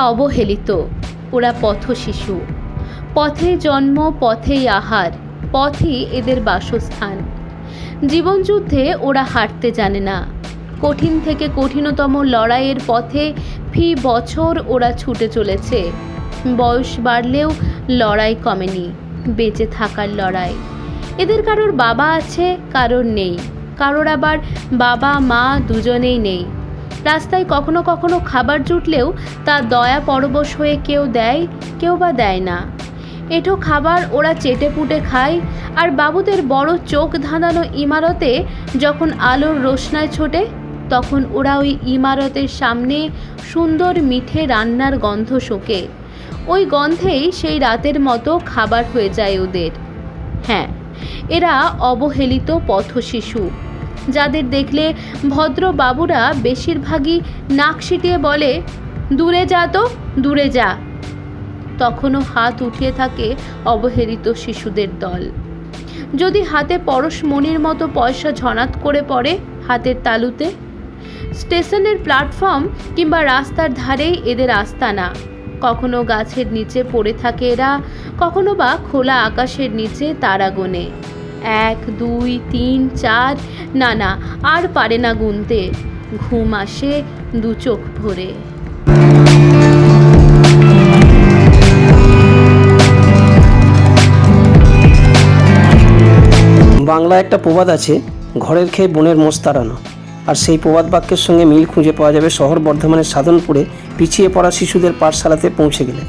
অবহেলিত, ওরা পথশিশু। পথে জন্ম, পথেই আহার, পথই এদের বাসস্থান। জীবনযুদ্ধে ওরা হারতে জানে না। কঠিন থেকে কঠিনতম লড়াইয়ের পথে ফি বছর ওরা ছুটে চলেছে। বয়স বাড়লেও লড়াই কমেনি, বেঁচে থাকার লড়াই। এদের কারোর বাবা আছে, কারোর নেই, কারোর আবার বাবা মা দুজনেই নেই। রাস্তায় কখনো কখনো খাবার জুটলেও তা দয়া পরবশ হয়ে কেউ দেয়, কেউ বা দেয় না। এঁঠো খাবার ওরা চেটে পুটে খায়। আর বাবুদের বড় চোখ ধাঁধানো ইমারতে যখন আলোর রোশনায় ছোটে, তখন ওরা ওই ইমারতের সামনে সুন্দর মিঠে রান্নার গন্ধ শোকে। ওই গন্ধেই সেই রাতের মতো খাবার হয়ে যায় ওদের। হ্যাঁ, এরা অবহেলিত পথশিশু, যাদের দেখলে ভদ্র বাবুরা বেশিরভাগই নাক সিটিয়ে বলে, দূরে যা তো, দূরে যা। তখনও হাত উঠিয়ে থাকে অবহেলিত শিশুদের দল। যদি হাতে পরশমণির মতো পয়সা ঝনাত করে পড়ে হাতের তালুতে। স্টেশনের প্ল্যাটফর্ম কিংবা রাস্তার ধারেই এদের আস্তানা। কখনো গাছের নিচে পড়ে থাকে এরা, কখনো বা খোলা আকাশের নিচে তারা গোনে। 1, 2, 3, 4, না আর পারে না গুনতে। ঘুম আসে দু চোখ ভরে। বাংলায় একটা প্রবাদ আছে, ঘরের খেয়ে বোনের মোষ তাড়ানো। আর সেই প্রবাদ বাক্যের সঙ্গে মিল খুঁজে পাওয়া যাবে শহর বর্ধমানের সাধনপুরে পিছিয়ে পড়া শিশুদের পাঠশালাতে পৌঁছে গেলে।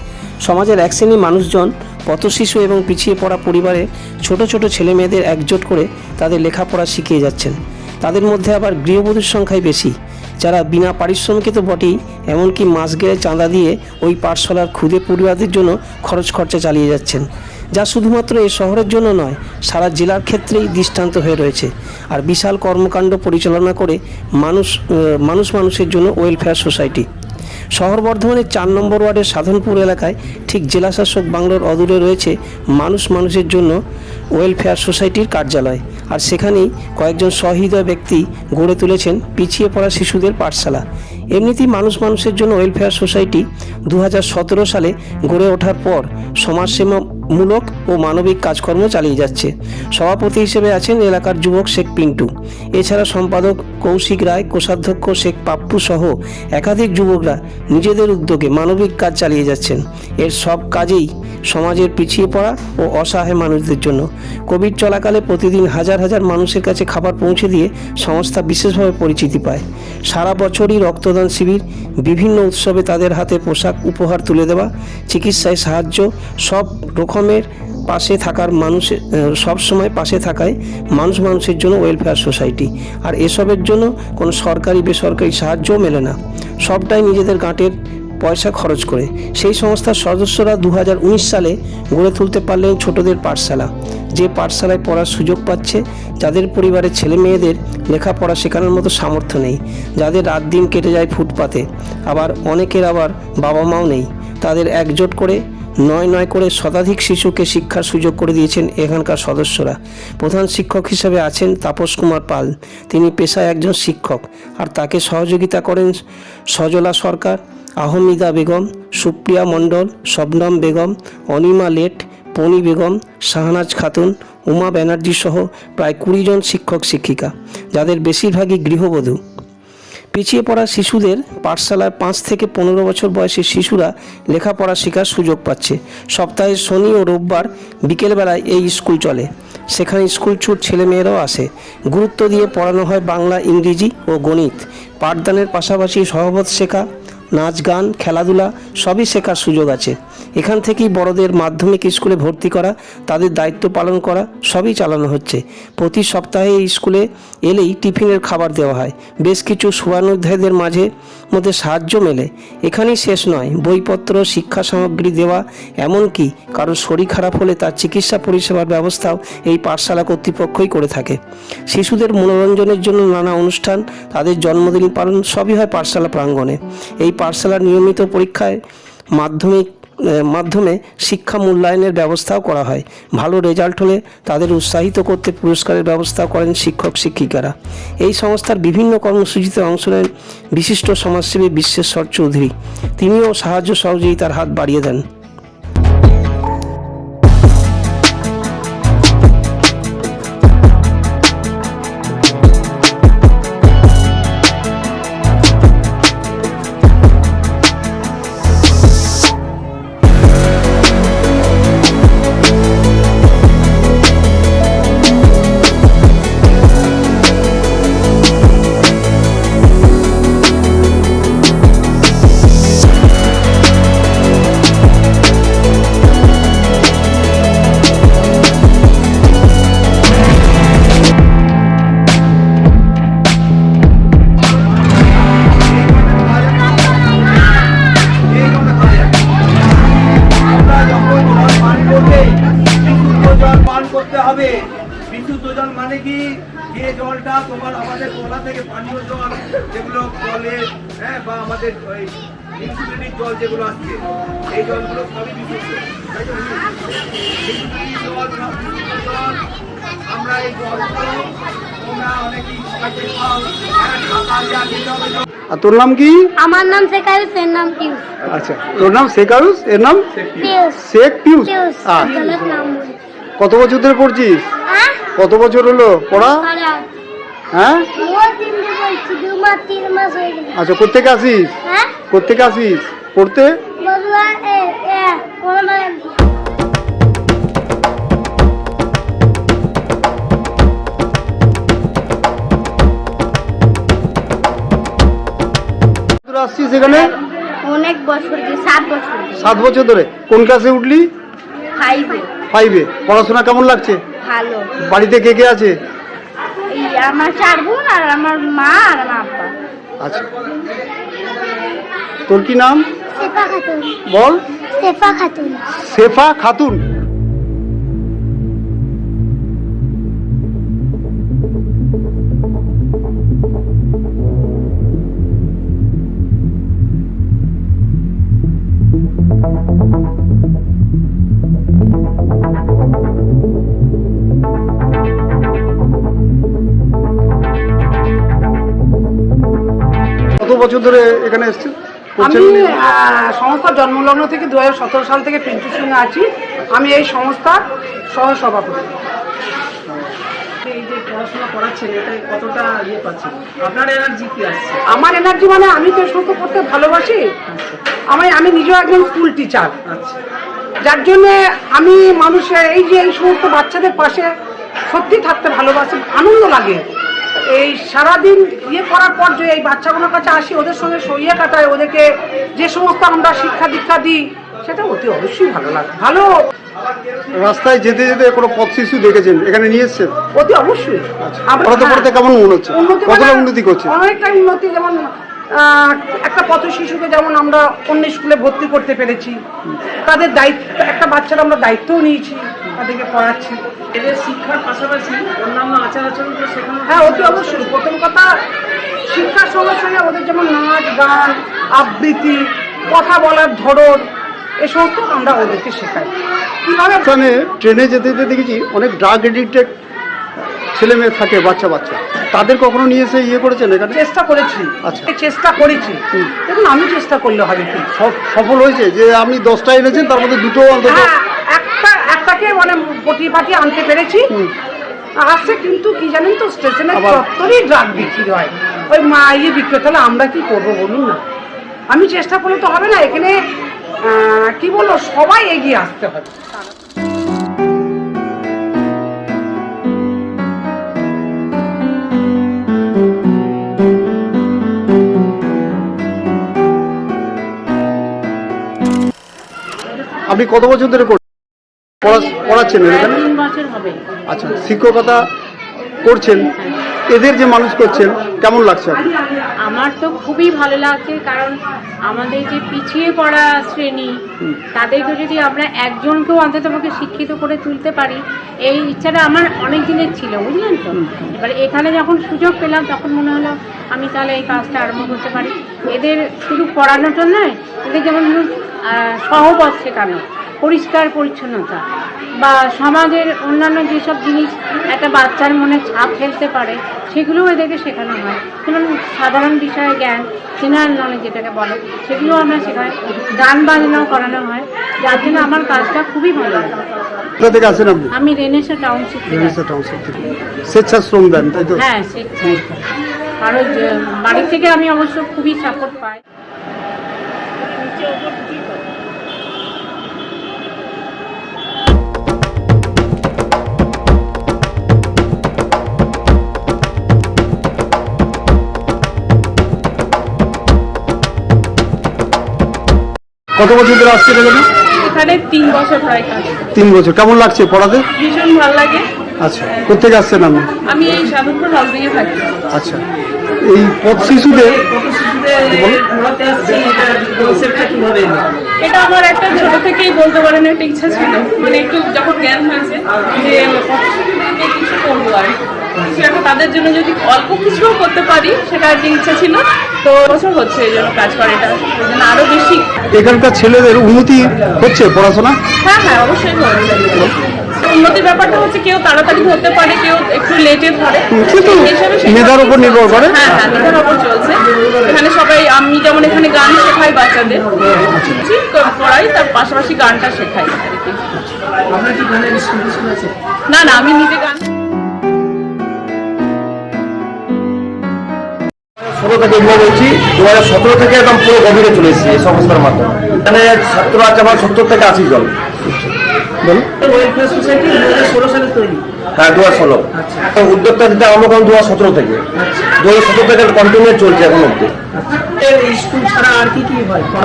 সমাজের এক শ্রেণীর মানুষজন পথশিশু এবং পিছিয়ে পড়া পরিবারে ছোট ছোট ছেলে মেয়েদের একজোট করে তাদের লেখাপড়া শিখিয়ে যাচ্ছেন। তাদের মধ্যে আবার গৃহবধূর সংখ্যাই বেশি, যারা বিনা পারিশ্রমিকে তো বটেই, এমনকি মাস গেলে চাঁদা দিয়ে ওই পাঠশালার ক্ষুদে পরিবারদের জন্য খরচ খরচা চালিয়ে যাচ্ছেন, যা শুধুমাত্র এই শহরের জন্য নয়, সারা জেলার ক্ষেত্রেই দৃষ্টান্ত হয়ে রয়েছে। আর বিশাল কর্মকাণ্ড পরিচালনা করে মানুষের জন্য ওয়েলফেয়ার সোসাইটি। শহর বর্ধমানের 4 নম্বর ওয়ার্ডের সাধনপুর এলাকায় ঠিক জেলাশাসক বাংলোর অদূরে রয়েছে মানুষের জন্য ওয়েলফেয়ার সোসাইটির কার্যালয়। আর সেখানেই কয়েকজন সহৃদয় ব্যক্তি গড়ে তুলেছেন পিছিয়ে পড়া শিশুদের পাঠশালা। এমনিতেই মানুষের জন্য ওয়েলফেয়ার সোসাইটি 2017 সালে গড়ে ওঠার পর সমাজসেবামূলক ও মানবিক কাজকর্ম চালিয়ে যাচ্ছে। সভাপতি হিসেবে আছেন এলাকার যুবক শেখ পিন্টু। এছাড়া সম্পাদক কৌশিক রায়, কোষাধ্যক্ষ শেখ পাপ্পু সহ একাধিক যুবকরা নিজেদের উদ্যোগে মানবিক কাজ চালিয়ে যাচ্ছেন। এর সব কাজেই সমাজের পিছিয়ে পড়া ও অসহায় মানুষদের জন্য। কোভিড চলাকালে প্রতিদিন হাজার হাজার মানুষের কাছে খাবার পৌঁছে দিয়ে সংস্থা বিশেষভাবে পরিচিতি পায়। সারা বছরই রক্তদান শিবির, বিভিন্ন উৎসবে তাদের হাতে পোশাক উপহার তুলে দেওয়া, চিকিৎসায় সাহায্য, সব রকমের পাশে থাকার সবসময় পাশে থাকায় মানুষের জন্য ওয়েলফেয়ার সোসাইটি। আর এসবের জন্য কোনো সরকারি বেসরকারি সাহায্যও মেলে না, সবটাই নিজেদের গাঁটের পয়সা খরচ করে। সেই সংস্থার সদস্যরা 2019 সালে গড়ে তুলতে পারলেন ছোটদের পাঠশালা, যে পাঠশালায় পড়ার সুযোগ পাচ্ছে যাদের পরিবারের ছেলে মেয়েদের লেখাপড়া শেখানোর মতো সামর্থ্য নেই, যাদের রাত দিন কেটে যায় ফুটপাতে, আবার অনেকের আবার বাবা মাও নেই। তাদের একজোট করে নয় করে শতাধিক শিশুকে শিক্ষার সুযোগ করে দিয়েছেন এখানকার সদস্যরা। প্রধান শিক্ষক হিসেবে আছেন তাপস কুমার পাল। তিনি পেশায় একজন শিক্ষক, আর তাকে সহযোগিতা করেন সজলা সরকার, আহমিদা বেগম, সুপ্রিয়া মণ্ডল, শবনম বেগম, অনিমা লেট, পনি বেগম, শাহনাজ খাতুন, উমা ব্যানার্জি সহ প্রায় 20 জন শিক্ষক শিক্ষিকা, যাদের বেশিরভাগই গৃহবধূ। পিছিয়ে পড়া শিশুদের পাঠশালায় 5 থেকে 15 বছর বয়সী শিশুরা লেখাপড়া শেখার সুযোগ পাচ্ছে। সপ্তাহে শনি ও রোববার বিকেলবেলায় এই স্কুল চলে। সেখানে স্কুল ছুট ছেলেমেয়েরাও আসে। গুরুত্ব দিয়ে পড়ানো হয় বাংলা, ইংরেজি ও গণিত। পাঠদানের পাশাপাশি সহবত শেখা, নাচ গান, খেলাধুলা সবই শেখার সুযোগ আছে। এখান থেকেই বড়দের মাধ্যমিক স্কুলে ভর্তি করা, তাদের দায়িত্ব পালন করা সবই চালানো হচ্ছে। প্রতি সপ্তাহে এই স্কুলে এলেই টিফিনের খাবার দেওয়া হয়। বেশ কিছু শুভানুধ্যায়ীদের মধ্যে সাহায্য মেলে। এখানেই শেষ নয়, বইপত্র, শিক্ষা সামগ্রী দেওয়া, এমনকি কারোর শরীর খারাপ হলে তার চিকিৎসা পরিষেবার ব্যবস্থাও এই পাঠশালা কর্তৃপক্ষই করে থাকে। শিশুদের মনোরঞ্জনের জন্য নানা অনুষ্ঠান, তাদের জন্মদিন পালন সবই হয় পাঠশালা প্রাঙ্গণে। এই পাঠশালার নিয়মিত পরীক্ষায় মাধ্যমিক মাধ্যমে শিক্ষা মূল্যায়নের ব্যবস্থাও করা হয়। ভালো রেজাল্ট হলে তাদের উৎসাহিত করতে পুরস্কারের ব্যবস্থা করেন শিক্ষক শিক্ষিকারা। এই সংস্থার বিভিন্ন কর্মসূচিতে অংশ নেন বিশিষ্ট সমাজসেবী বিশ্বেশ্বর চৌধুরী। তিনিও সাহায্য সহযোগিতার হাত বাড়িয়ে দেন। বিশুদ্ধ জল মানে কি, যে জলটা তোমার আমাদের তোলা থেকে পানীয় জল যেগুলো কলের বা আমাদের ওই মিউনিসিপ্যালিটির জল যেগুলো আসছে, এই জলগুলো সবই বিশুদ্ধ। জল সব বিশুদ্ধ জল। আমরা এই জলগুলো তোমরা অনেকেই সবাইকে খাও। আর তোর নাম কি? আমার নাম শেখারুস, এর নাম পিউষ। আচ্ছা, তোর নাম শেখারুস, এর নাম পিউষ। শেখ পিউষ। পিউষ আচ্ছা, গলত নাম বলি। কত বছর ধরে পড়ছিস? হ্যাঁ? কত বছর হলো পড়া? হ্যাঁ, ও 3 দিন বলছি, 2 মাস 3 মাস হয়ে গেল। আচ্ছা, কোত্থেকে আসিস? হ্যাঁ? কোত্থেকে আসিস পড়তে? বলুয়া কোন তোরা আসছিস এখানে অনেক বছর ধরে, 7 বছর। 7 বছর ধরে। কোন ক্লাসে উঠলি? 5 5-এ। পড়াশোনা কেমন লাগছে? ভালো। বাড়িতে কে কে আছে? এই আমার 4 বোন আর আমার মা আর আমার আব্বা। আচ্ছা, তোর কি নাম? সেফা খাতুন। বল। সেফা খাতুন। শেফা খাতুন। কত বছর ধরে এখানে এসেছেন? আমি সংস্থার জন্মলগ্ন থেকে 2017 সাল থেকে পিন্টুর সঙ্গে আছি। আমি এই সংস্থার সহসভাপতি। এই যে পড়াশোনা করাচ্ছেন, এটা কতটা ইয়ে পাচ্ছেন? আপনার এনার্জি কি আসছে? আমার এনার্জি মানে আমি তো সমস্ত করতে ভালোবাসি। আমি নিজেও একজন স্কুল টিচার, যার জন্যে আমি মানুষের এই যে এই সমস্ত বাচ্চাদের পাশে সত্যি থাকতে ভালোবাসি, আনন্দ লাগে। এই সারাদিন ইয়ে করার পর যে এই বাচ্চাগুলোর কাছে আসি, ওদের সঙ্গে সইয়ে কাটাই, ওদেরকে যে সমস্ত আমরা শিক্ষা দীক্ষা দিই, সেটা অতি অবশ্যই ভালো লাগে। ভালো। রাস্তায় যেতে যেতে কোনো পথ শিশু দেখেছেন, এখানে নিয়ে এসেছেন? অতি অবশ্যই। পড়াতে পড়াতে কেমন মনে হচ্ছে? কতটা উন্নতি করছে? অনেকটা উন্নতি। যেমন একটা পথ শিশুকে যেমন আমরা অন্য স্কুলে ভর্তি করতে পেরেছি, তাদের দায়িত্ব, একটা বাচ্চার আমরা দায়িত্বও নিয়েছি, তাদেরকে পড়াচ্ছি। এদের শিক্ষার পাশাপাশি অন্যান্য আচার আচরণ শেখানো। হ্যাঁ, অতি অবশ্যই। প্রথম কথা, শিক্ষার সঙ্গে সঙ্গে ওদের যেমন নাচ গান, আবৃত্তি, কথা বলার ধরন, এ সমস্ত আমরা ওদেরকে শেখাই। কীভাবে এখানে ট্রেনে যেতে যেতে দেখেছি অনেক ড্রাগ এডিক্টেড ছেলে মেয়ে থাকে, বাচ্চা বাচ্চা। তাদের কখনো নিয়ে এসে ইয়ে করেছেন এখানে? চেষ্টা করেছি। আচ্ছা। চেষ্টা করেছি। দেখুন, আমি চেষ্টা করলে হবে কি? সফল হয়েছে যে আপনি 10টা এনেছেন, তার মধ্যে 2টো অন্তত? হ্যাঁ, একটাকে মানে পটিয়ে পাটিয়ে আনতে পেরেছি। আসছে, কিন্তু কি জানেন তো, স্টেশনের চত্বরই ড্রাগ বিক্রি হয়, ওই ইয়ে বিক্রি। তাহলে আমরা কি করবো বলুন না? আমি চেষ্টা করলে তো হবে না। এখানে কি বলবো, সবাই এগিয়ে আসতে হবে। আপনি কত বছর ধরে পড়াচ্ছেন এখানে? 3 বছর হবে। আচ্ছা, শিক্ষকতা করছেন, এদের যে মানুষ করছেন, কেমন লাগছে? আমার তো খুবই ভালো লাগছে, কারণ আমাদের যে পিছিয়ে পড়া শ্রেণী, তাদেরকে যদি আমরা একজনকেও অন্ততপক্ষে শিক্ষিত করে তুলতে পারি, এই ইচ্ছাটা আমার অনেক দিনের ছিল, বুঝলেন তো। এবার এখানে যখন সুযোগ পেলাম, তখন মনে হলো আমি তাহলে এই কাজটা আরম্ভ করতে পারি। এদের শুধু পড়ানোটা নয়, এদের যেমন সহবত শেখানো, পরিষ্কার পরিচ্ছন্নতা বা সমাজের অন্যান্য যেসব জিনিস একটা বাচ্চার মনে ছাপ ফেলতে পারে সেগুলোও এদেরকে শেখানো হয়। যেমন সাধারণ বিষয়ে জ্ঞান, জেনারেল নলেজ যেটাকে বলে, সেগুলো আমরা শেখাই। গান বাজনাও করানো হয়, যার জন্য আমার কাজটা খুবই ভালো লাগে। কোথা থেকে আসেন আপনি? আমি রেনেসা টাউনশিপ থেকে রেনেসা টাউনশিপ থেকে স্বেচ্ছাশ্রম দেন, তাই তো? হ্যাঁ, সেটাই। কারণ বাড়ি থেকে আমি অবশ্য খুবই সাপোর্ট পাই। কত বছর ধরে আসছে এখানে? এখানে 3 বছর প্রায় কাজ। 3 বছর। কেমন লাগছে পড়াতে? ভীষণ ভালো লাগে। আচ্ছা, কোথেকে আসছেন আপনি? আমি এই সাধনপুর হাউসিংয়ে থাকি। আচ্ছা, এই পথ শিশুদের এটা আমার একটা ছোট থেকেই বলতে পারেন একটা ইচ্ছা ছিল, মানে একটু যখন জ্ঞান হয়েছে যে পথশিশুদেরকে কিছু করবো আর কিছু একটা তাদের জন্য যদি অল্প কিছুও করতে পারি সেটা একটা ইচ্ছা ছিল। তো বছর হচ্ছে এই জন্য কাজ করে, এটা ওই জন্য আরো বেশি। এখানকার ছেলেদের উন্নতি হচ্ছে পড়াশোনা? হ্যাঁ হ্যাঁ, অবশ্যই হচ্ছে। উন্নতির ব্যাপারটা হচ্ছে কেউ তাড়াতাড়ি হতে পারে, কেউ একটু লেটে ধরে, কিন্তু মেধার উপর নির্ভর করে। হ্যাঁ হ্যাঁ, মেধার উপর চলছে। এখানে সবাই, আমি যেমন এখানে গান শেখাই বাচ্চাদের, পড়াই, তার পাশাপাশি গানটা শেখাই আর কি। না না, আমি নিজে গান 16 থেকে এগুলো বলছি, 2017 থেকে একদম পুরো গভীরে চলে এসেছি এই সংস্থার মাধ্যমে। এখানে ছাত্র আছে আমার 70 থেকে 80 জন। হ্যাঁ, 2016। উদ্যোগটা দিতে আরম্ভ করেন 2017 থেকে। 2017 থেকে কন্টিনিউ চলছে এখন অব্দি।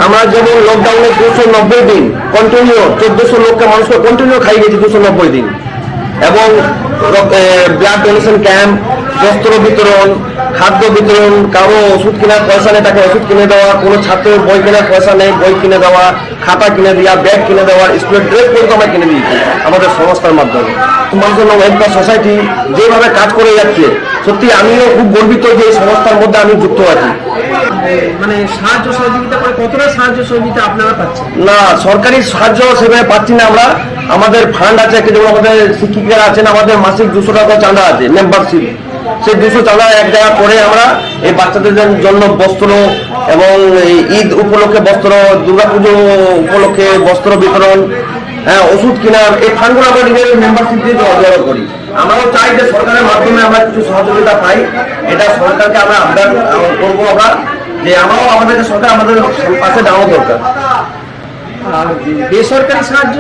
আমরা যেমন লকডাউনে 290 দিন কন্টিনিউ 1400 লোককে মানুষকে কন্টিনিউ খাই গেছি 290 দিন। এবং ব্লাড ডোনেশন ক্যাম্প, বস্ত্র বিতরণ, খাদ্য বিতরণ, কারো ওষুধ কেনার পয়সা নেই তাকে ওষুধ কিনে দেওয়া, কোনো ছাত্রের বই কেনার পয়সা নেই বই কিনে দেওয়া, খাতা কিনে দেওয়া, ব্যাগ কিনে দেওয়া, স্কুলের ড্রেস পর্যন্ত আমরা কিনে দিয়েছি আমাদের সংস্থার মাধ্যমে। মানুষের ওয়েলফেয়ার সোসাইটি যেভাবে কাজ করে যাচ্ছে, সত্যি আমিও খুব গর্বিত যে এই সংস্থার মধ্যে আমি যুক্ত আছি। মানে সাহায্য সহযোগিতা করে কতটা সাহায্য সহযোগিতা আপনারা পাচ্ছেন? না, সরকারি সাহায্য সেভাবে পাচ্ছি না আমরা। আমাদের ফান্ড আছে, যেমন আমাদের শিক্ষিকারা আছেন, আমাদের মাসিক 200 টাকা চাঁদা আছে মেম্বারশিপ। সেই 200 চাঁদা এক জায়গা করে আমরা এই বাচ্চাদের জন্য বস্ত্র এবং ঈদ উপলক্ষে বস্ত্র, দুর্গাপুজো উপলক্ষে বস্ত্র বিতরণ, হ্যাঁ, ওষুধ কেনার, এই ফান্ডগুলো আমরা নিজের মেম্বারশিপ দিয়ে জড়ো করি। আমরাও চাই যে সরকারের মাধ্যমে আমরা কিছু সহযোগিতা পাই। এটা সরকারকে আমরা আবেদন করবো আমরা, যে আমরাও আমাদেরকে সরকার আমাদের পাশে দাঁড়ানো দরকার। আর বেসরকারি সাহায্য?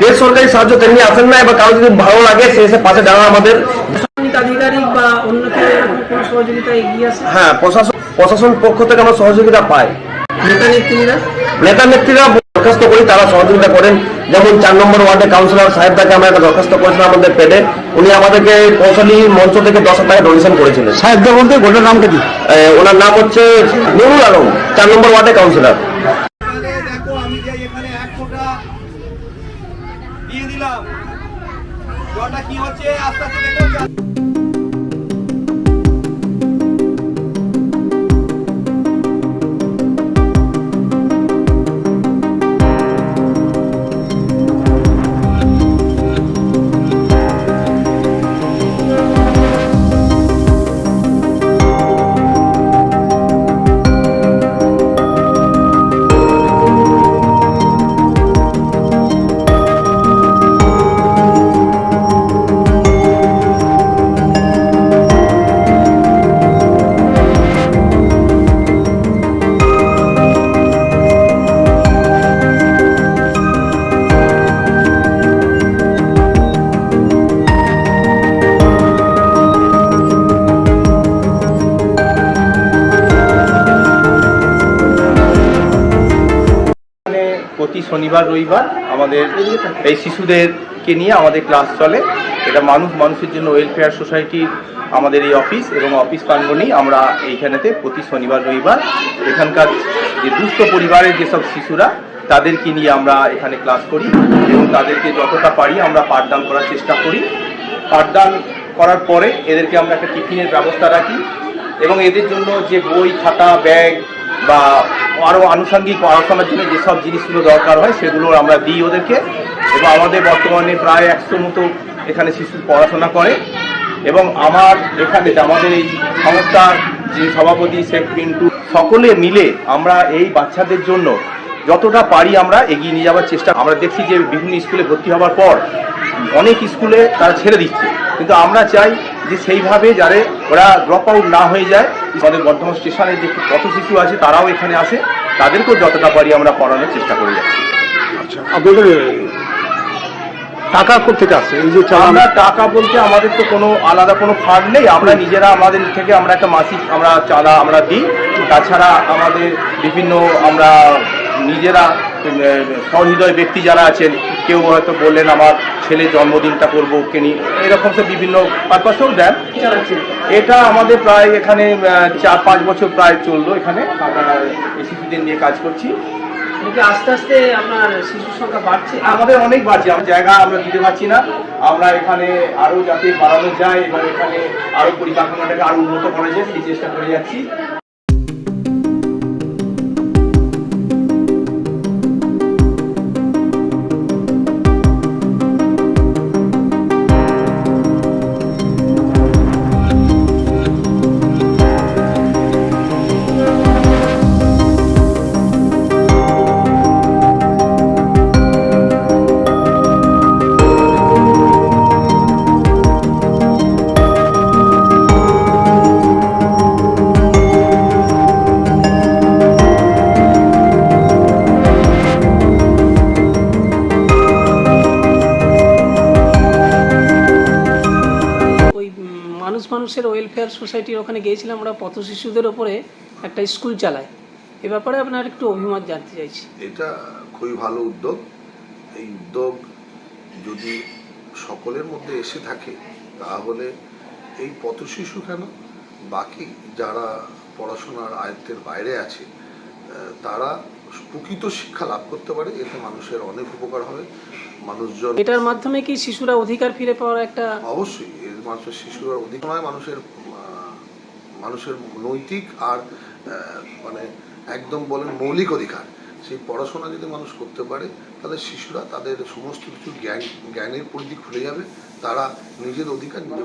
বেসরকারি সাহায্য তেমনি আসেন না, এবার কারো যদি ভালো লাগে সে এসে পাশে দাঁড়ানো আমাদের। প্রশাসনিক আধিকারিক বা অন্য কেউ কোনো সহযোগিতা এগিয়ে আসে? হ্যাঁ, প্রশাসন পক্ষ থেকে আমরা সহযোগিতা পাই। নেতা নেত্রীরা দরখাস্ত করি, তারা সহযোগিতা করেন। যেমন 4 নম্বর ওয়ার্ডে কাউন্সিলর সাহেবটাকে আমরা একটা দরখাস্ত করেছিলাম আমাদের পেডে, উনি আমাদেরকে কৌশলী মঞ্চ থেকে 10,000 টাকা ডোনেশন করেছিলেন। সাহেবদা বলতে গোটার নামটা কি? ওনার নাম হচ্ছে নুরুল আলম, 4 নম্বর ওয়ার্ডে কাউন্সিলর। দেখো আমি যে এখানে 1 ফোঁটা দিয়ে দিলাম, জলটা কি হচ্ছে আস্তে আস্তে দেখো। প্রতি শনিবার রবিবার আমাদের এই শিশুদেরকে নিয়ে আমাদের ক্লাস চলে। এটা মানুষের জন্য ওয়েলফেয়ার সোসাইটির আমাদের এই অফিস, এবং অফিস প্রাঙ্গণেই আমরা এইখানেতে প্রতি শনিবার রবিবার এখানকার যে দুস্থ পরিবারের যেসব শিশুরা তাদেরকে নিয়ে আমরা এখানে ক্লাস করি, এবং তাদেরকে যতটা পারি আমরা পাঠদান করার চেষ্টা করি। পাঠদান করার পরে এদেরকে আমরা একটা টিফিনের ব্যবস্থা রাখি, এবং এদের জন্য যে বই, খাতা, ব্যাগ, বা আরও আনুষঙ্গিক পড়াশোনার জন্য যেসব জিনিসগুলো দরকার হয় সেগুলো আমরা দিই ওদেরকে। এবং আমাদের বর্তমানে প্রায় 100 মতো এখানে শিশু পড়াশোনা করে। এবং আমার এখানে আমাদের এই সংস্থার যে সভাপতি শেখ পিন্টু, সকলে মিলে আমরা এই বাচ্চাদের জন্য যতটা পারি আমরা এগিয়ে নিয়ে যাওয়ার চেষ্টা। আমরা দেখছি যে বিভিন্ন স্কুলে ভর্তি হওয়ার পর অনেক স্কুলে তারা ছেড়ে দিচ্ছে, কিন্তু আমরা চাই যে সেইভাবে যাতে ওরা ড্রপ আউট না হয়ে যায়। আমাদের বর্ধমান স্টেশনে যে কত শিশু আছে তারাও এখানে আসে, তাদেরকেও যতটা পারি আমরা পড়ানোর চেষ্টা করে যাচ্ছি। আচ্ছা, আপনাদের টাকা কোথেকে আসে? এই যে আমরা টাকা বলতে আমাদের তো কোনো আলাদা কোনো ফান্ড নেই, আমরা নিজেরা আমাদের থেকে আমরা একটা মাসিক আমরা চাঁদা আমরা দিই। তাছাড়া আমাদের বিভিন্ন আমরা নিজেরা সহৃদয় ব্যক্তি যারা আছেন, কেউ হয়তো বললেন আমার ছেলের জন্মদিনটা করবো ওকে নিয়ে, এরকম সব বিভিন্ন পারপাসেও দেন। এটা আমাদের প্রায় এখানে 4-5 বছর প্রায় চললো, এখানে আমরা এই শিশুদের নিয়ে কাজ করছি। আস্তে আস্তে আপনার শিশুর সংখ্যা বাড়ছে? আমাদের অনেক বাড়ছে, আমার জায়গা আমরা দিতে পারছি না। আমরা এখানে আরও যাতে বাড়ানো যায় এবং এখানে আরও পরিকাঠামোটাকে আরও উন্নত করা যায় সেই চেষ্টা করে যাচ্ছি। মানুষের ওয়েলফেয়ার সোসাইটির ওখানে গিয়েছিলাম আমরা, পথ শিশুদের ওপরে একটা স্কুল চালায়। এ ব্যাপারে আপনার একটু অভিমত জানতে চাইছি। এটা খুবই ভালো উদ্যোগ। এই উদ্যোগ যদি সকলের মধ্যে এসে থাকে তাহলে এই পথ শিশু কেন, বাকি যারা পড়াশোনার আয়ত্তের বাইরে আছে তারা প্রকৃত শিক্ষা লাভ করতে পারে। এতে মানুষের অনেক উপকার হবে। মানুষজন এটার মাধ্যমে কি শিশুরা অধিকার ফিরে পাওয়ার একটা? অবশ্যই মানুষের শিশুরা অধিকার নয়, মানুষের নৈতিক আর মানে একদম বলেন মৌলিক অধিকার। সেই পড়াশোনা যদি মানুষ করতে পারে তাহলে শিশুরা তাদের সমস্ত কিছু জ্ঞানের পরিধি খুলে যাবে, তারা নিজের অধিকার নিজে